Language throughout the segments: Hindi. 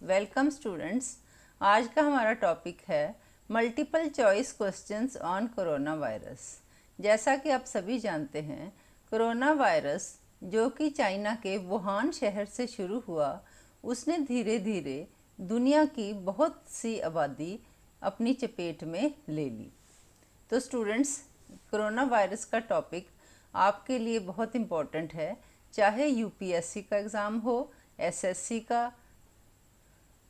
Welcome students. आज का हमारा टॉपिक है multiple choice questions on corona virus. जैसा कि आप सभी जानते हैं, कोरोना वायरस जो कि चाइना के वुहान शहर से शुरू हुआ, उसने धीरे धीरे दुनिया की बहुत सी आबादी अपनी चपेट में ले ली। तो स्टूडेंट्स, कोरोना वायरस का टॉपिक आपके लिए बहुत इम्पोर्टेंट है, चाहे यूपीएससी का एग्ज़ाम हो, एसएससी का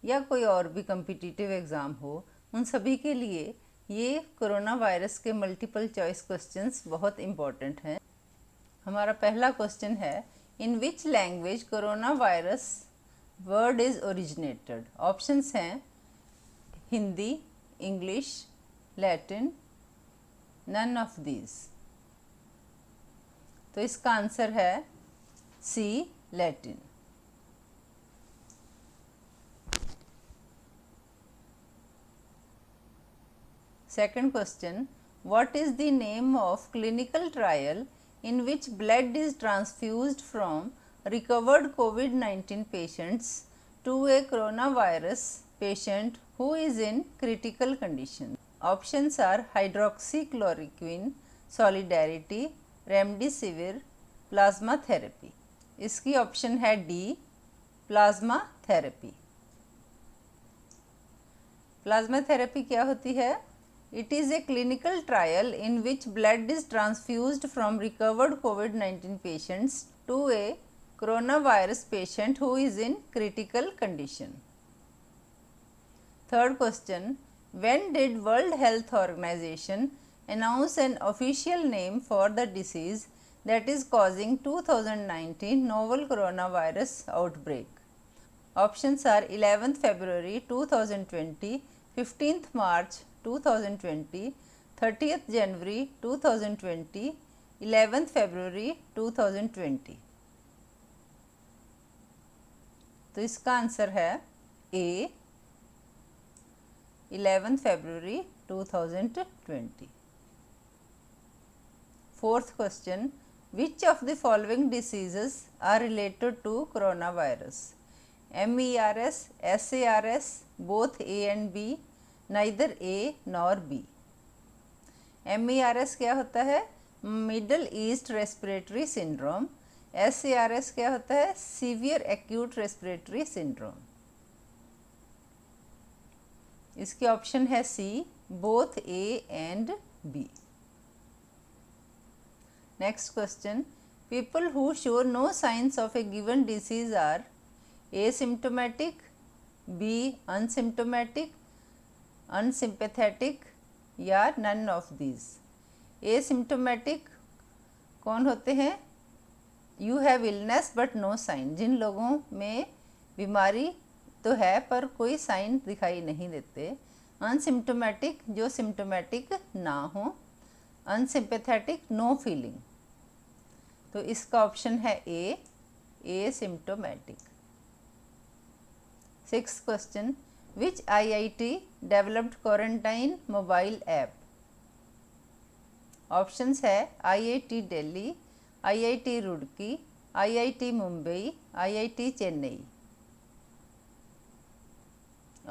या कोई और भी कम्पिटिटिव एग्ज़ाम हो। उन सभी के लिए ये कोरोना वायरस के मल्टीपल चॉइस क्वेश्चंस बहुत इम्पोर्टेंट हैं। हमारा पहला क्वेश्चन है, in which language corona virus word is originated. Options हैं Hindi, English, Latin, none of these. तो इसका आंसर है C, Latin. Second question, what is the name of clinical trial in which blood is transfused from recovered COVID-19 patients to a coronavirus patient who is in critical condition? Options are hydroxychloroquine, Solidarity, Remdesivir, plasma therapy. इसकी ऑप्शन है D, plasma therapy. Plasma therapy क्या होती है? It is a clinical trial in which blood is transfused from recovered COVID-19 patients to a coronavirus patient who is in critical condition. Third question, when did World Health Organization announce an official name for the disease that is causing 2019 novel coronavirus outbreak? Options are 11th February 2020, 15th March 2020, 30th January 2020, 11th February 2020। तो इसका आंसर है ए, 11th February 2020। Fourth question, which of the following diseases are related to coronavirus? MERS, SARS, both A and B, neither A nor B। MERS क्या होता है? Middle East respiratory syndrome. SARS क्या होता है? Severe acute respiratory syndrome. इसकी ऑप्शन है C, both A and B। Next question, people who show no science of a given disease are asymptomatic, B unsymptomatic, unsympathetic या नन ऑफ दीज। एसिम्टोमेटिक कौन होते हैं? You have illness but no sign, जिन लोगों में बीमारी तो है पर कोई साइन दिखाई नहीं देते। अनसिम्टोमेटिक जो सिम्टोमेटिक ना हो। Unsympathetic no feeling. तो इसका ऑप्शन है A, asymptomatic. Sixth question, which IIT developed quarantine mobile app? Options है IIT Delhi, IIT Roorkee, IIT Mumbai, IIT Chennai.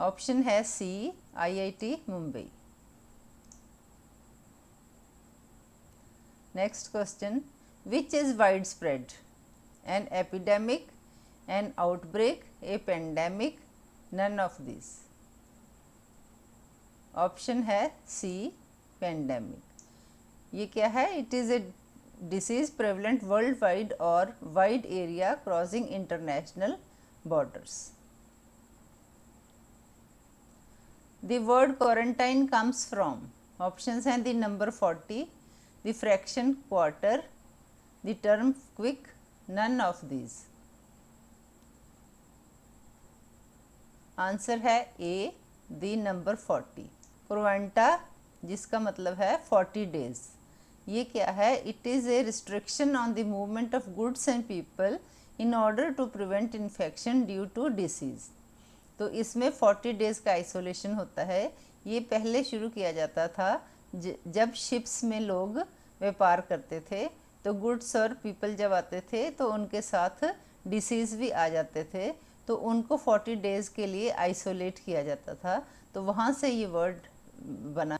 Option है C, IIT Mumbai. Next question, which is widespread? An epidemic, an outbreak, a pandemic, none of these। Option है सी, पेंडेमिक। ये क्या है? It is a disease prevalent world wide और wide area crossing international borders. The word quarantine comes from. Options हैं the number 40, the fraction quarter, the term quick, none of these. Answer है ए, दी नंबर 40। क्वारंटा जिसका मतलब है 40 डेज। ये क्या है? It is a restriction on the movement of goods and people in order to prevent infection due to disease. तो इसमें 40 डेज़ का आइसोलेशन होता है। ये पहले शुरू किया जाता था जब शिप्स में लोग व्यापार करते थे, तो गुड्स और पीपल जब आते थे तो उनके साथ डिसीज़ भी आ जाते थे। तो उनको 40 डेज़ के लिए आइसोलेट किया जाता था, तो वहाँ से ये वर्ड बना।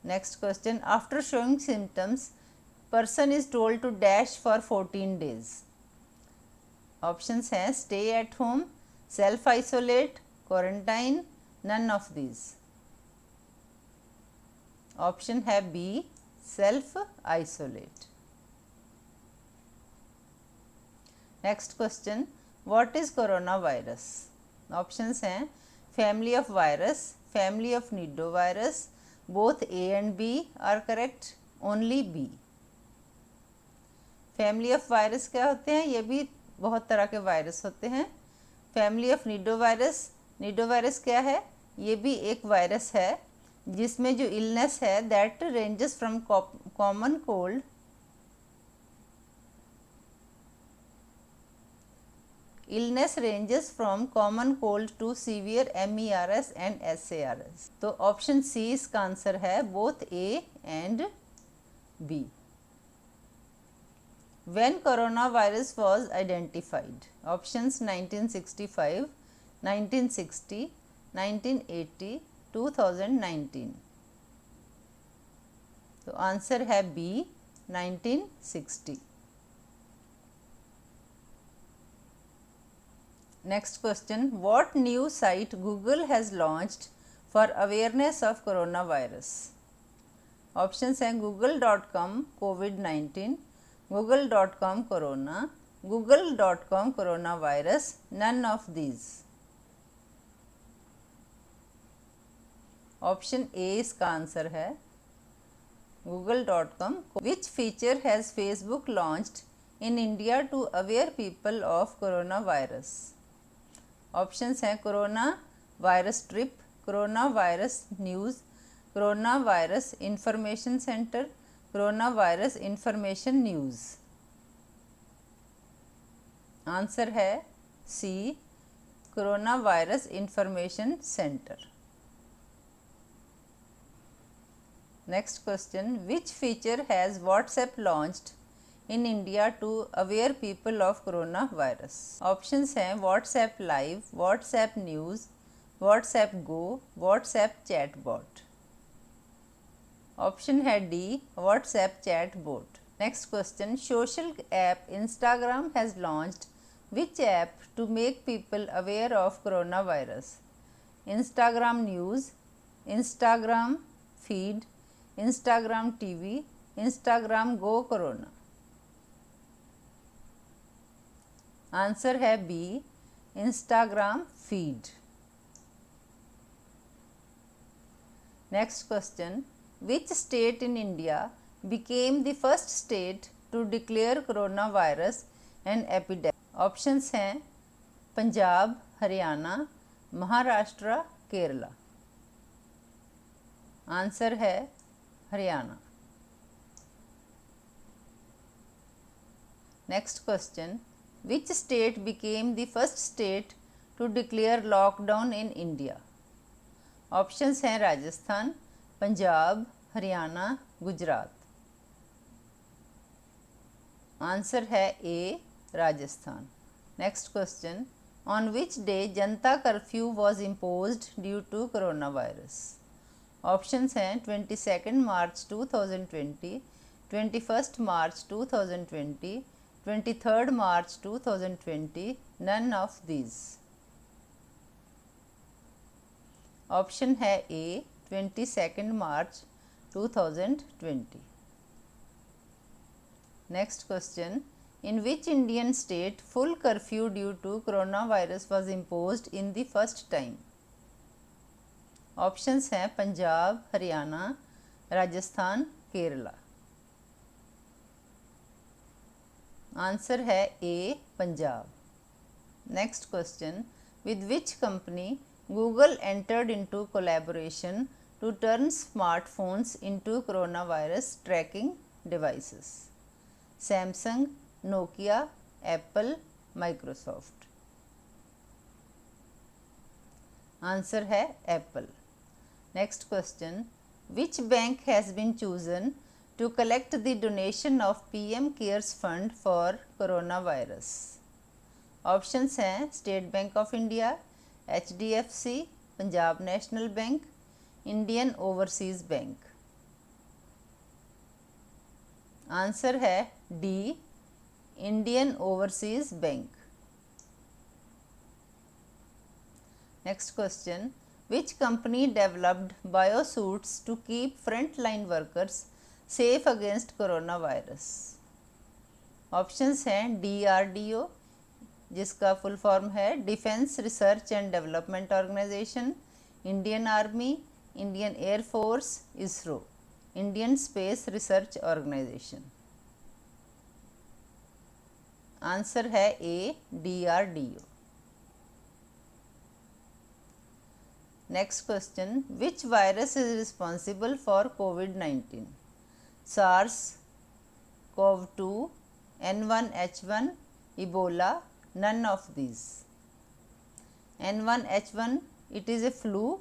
Next question, after showing symptoms person is told to dash for 14 days. Options हैं stay at home, self isolate, quarantine, none of these. Option है B, self isolate. Next question, what is corona virus. Options हैं family of virus, family of nidovirus, both A and B are correct, only B. Family of virus क्या होते हैं, ये भी बहुत तरह के वायरस होते हैं। फैमिली ऑफ निडोवायरस, निडोवायरस क्या है, ये भी एक वायरस है जिसमें जो इलनेस है that ranges from common cold, illness ranges from common cold to severe MERS and SARS। तो ऑप्शन सी इसका आंसर है, both A and B. When coronavirus was identified? Options 1965, 1960, 1980, 2019। तो आंसर है B, 1960। Next question, what new site Google has launched for awareness of coronavirus? Options हैं google.com COVID-19, google.com corona, google.com coronavirus, none of these। Option A इसका आंसर है, google.com। Which feature has Facebook launched in India to aware people of coronavirus? Options हैं corona virus trip, corona virus news, corona virus information centre, corona virus information news. Answer है C, corona virus information centre. Next question, which feature has WhatsApp launched in India to aware people of coronavirus? Options हैं WhatsApp Live, WhatsApp News, WhatsApp Go, WhatsApp Chatbot। Option है D, WhatsApp Chatbot। Next question, social app Instagram has launched which app to make people aware of coronavirus? Instagram News, Instagram Feed, Instagram TV, Instagram Go Corona। Answer है B, Instagram feed. Next question, which state in India became the first state to declare corona virus and epidemic? Options हैं पंजाब, हरियाणा, महाराष्ट्र, केरला। आंसर है Haryana. Next question, which state became the first state to declare lockdown in India? Options हैं राजस्थान, पंजाब, हरियाणा, गुजरात। आंसर है A, Rajasthan. Next question, on which day Janata curfew was imposed due to corona virus? Options हैं 22 March 2020, 21 March 2020, 23 March 2020, none of these। Option है A, 22 March 2020। Next question, in which Indian state full curfew due to corona virus was imposed in the first time? Options हैं पंजाब, हरियाणा, राजस्थान, केरला। आंसर है A, Punjab. Next question, with which company Google entered into collaboration to turn smartphones into corona virus tracking devices? Samsung, Nokia, Apple, Microsoft. Answer है Apple. Next question, which bank has been chosen to collect the donation of PM Cares Fund for coronavirus? Options हैं State Bank of India, HDFC, Punjab National Bank, Indian Overseas Bank. Answer है D, Indian Overseas Bank. Next question, which company developed biosuits to keep frontline workers safe against coronavirus? Options हैं DRDO, जिसका फुल फॉर्म है defence research and development organisation, Indian army, Indian air force, ISRO, Indian space research organisation. Answer है A, DRDO। Next question, which virus is responsible for COVID-19? SARS, CoV-2, N1H1, Ebola, none of these. N1H1, it is a flu,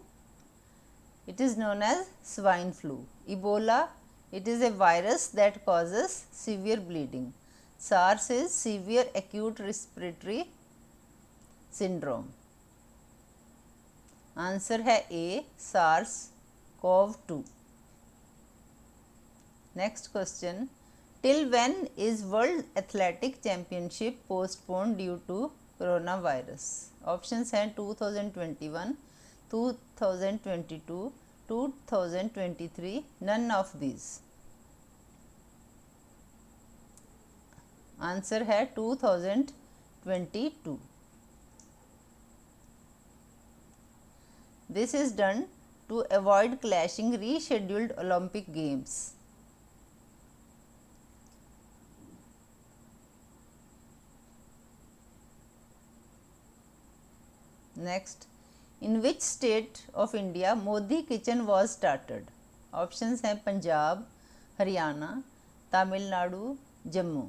it is known as swine flu. Ebola, it is a virus that causes severe bleeding. SARS is severe acute respiratory syndrome. Answer है A, SARS CoV-2। Next question, till when is World Athletic Championship postpone due to corona virus? Options हैं 2021, 2022, 2023, नन ऑफ दीज। आंसर है 2022। This is done to avoid clashing rescheduled Olympic Games. Next, in which state of India Modi Kitchen was started? Options हैं पंजाब, हरियाणा, तमिलनाडु, जम्मू।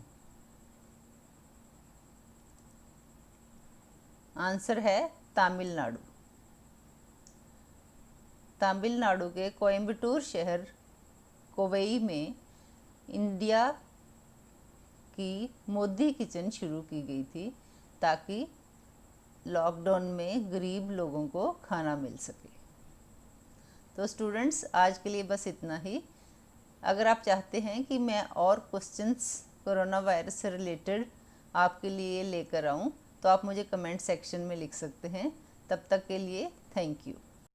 आंसर है तमिलनाडु। तमिलनाडु के कोयम्बटूर शहर कोवई में इंडिया की मोदी किचन शुरू की गई थी ताकि लॉकडाउन में गरीब लोगों को खाना मिल सके। तो स्टूडेंट्स, आज के लिए बस इतना ही। अगर आप चाहते हैं कि मैं और क्वेश्चंस कोरोना वायरस से रिलेटेड आपके लिए लेकर आऊं, तो आप मुझे कमेंट सेक्शन में लिख सकते हैं। तब तक के लिए थैंक यू।